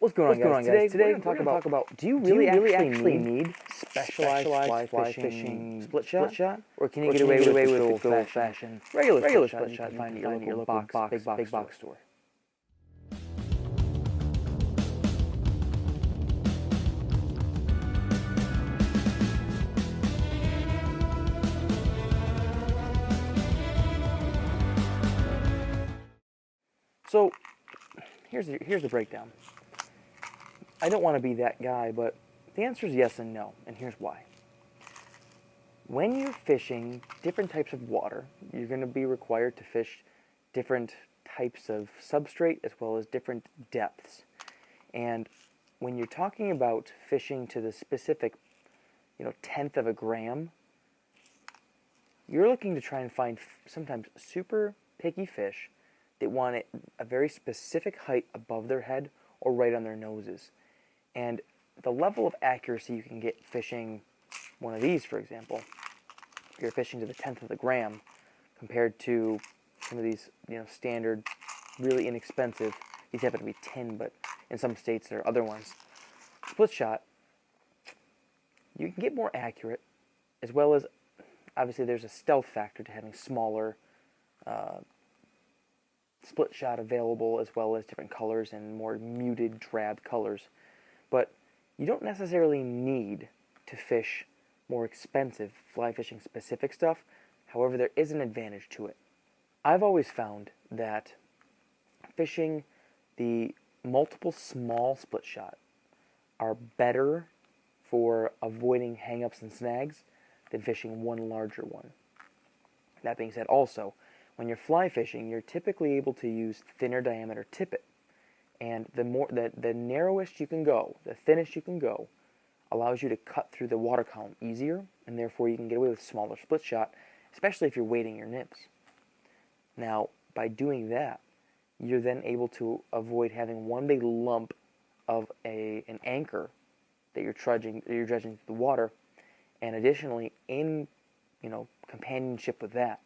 What's going on, guys? Today we're going to talk about do you really actually need specialized fly fishing split shot? Or can you get away with the old-fashioned regular split shot you find at your local big box store? So here's the breakdown. I don't want to be that guy, but the answer is yes and no, and here's why. When you're fishing different types of water, you're going to be required to fish different types of substrate as well as different depths. And when you're talking about fishing to the specific, tenth of a gram, you're looking to try and find sometimes super picky fish that want a very specific height above their head or right on their noses. And the level of accuracy you can get fishing one of these, for example, if you're fishing to the tenth of the gram, compared to some of these, standard, really inexpensive, these happen to be tin, but in some states there are other ones, split shot, you can get more accurate, as well as, obviously there's a stealth factor to having smaller split shot available, as well as different colors and more muted drab colors. But you don't necessarily need to fish more expensive fly fishing specific stuff. However, there is an advantage to it. I've always found that fishing the multiple small split shot are better for avoiding hang-ups and snags than fishing one larger one. That being said, also, when you're fly fishing, you're typically able to use thinner diameter tippet. And the narrowest you can go, the thinnest you can go, allows you to cut through the water column easier, and therefore you can get away with smaller split shot, especially if you're weighting your nymphs. Now, by doing that, you're then able to avoid having one big lump of an anchor that you're dredging through the water, and additionally, in companionship with that,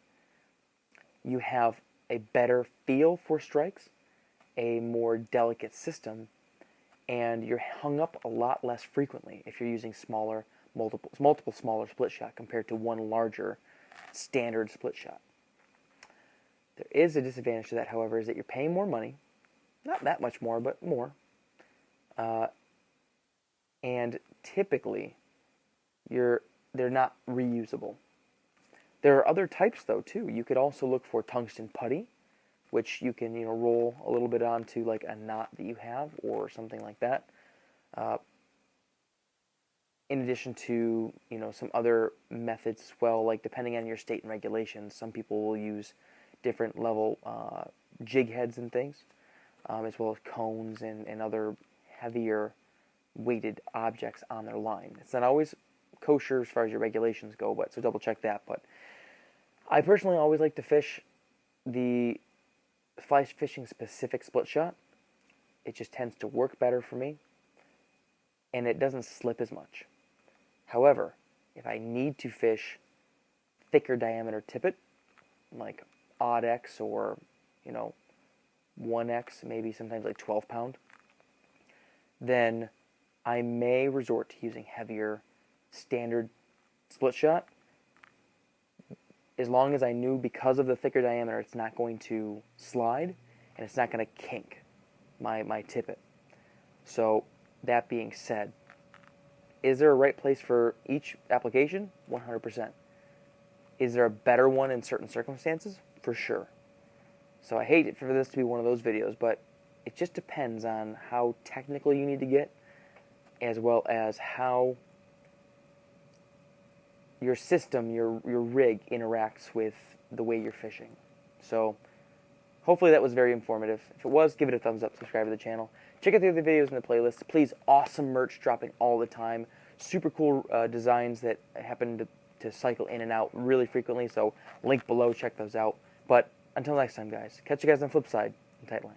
you have a better feel for strikes, a more delicate system, and you're hung up a lot less frequently if you're using multiple smaller split shot compared to one larger standard split shot. There is a disadvantage to that, however, is that you're paying more money, not that much more, but more, and typically they're not reusable. There are other types, though, too. You could also look for tungsten putty, which you can, roll a little bit onto like a knot that you have or something like that. In addition to, some other methods as well, like depending on your state and regulations, some people will use different level jig heads and things, as well as cones and other heavier weighted objects on their line. It's not always kosher as far as your regulations go, so double check that. But I personally always like to fish the fly fishing specific split shot. It just tends to work better for me, and it doesn't slip as much. However, if I need to fish thicker diameter tippet, like odd X or 1X, maybe sometimes like 12 pound, then I may resort to using heavier standard split shot, as long as I knew because of the thicker diameter it's not going to slide and it's not going to kink my tippet. So that being said, is there a right place for each application? 100%. Is there a better one in certain circumstances? For sure. So I hate it for this to be one of those videos, but it just depends on how technical you need to get, as well as how your system, your rig interacts with the way you're fishing. So hopefully that was very informative. If it was, give it a thumbs up, subscribe to the channel. Check out the other videos in the playlist. Please, awesome merch dropping all the time. Super cool designs that happen to cycle in and out really frequently. So link below, check those out. But until next time, guys, catch you guys on the flip side. Tight line.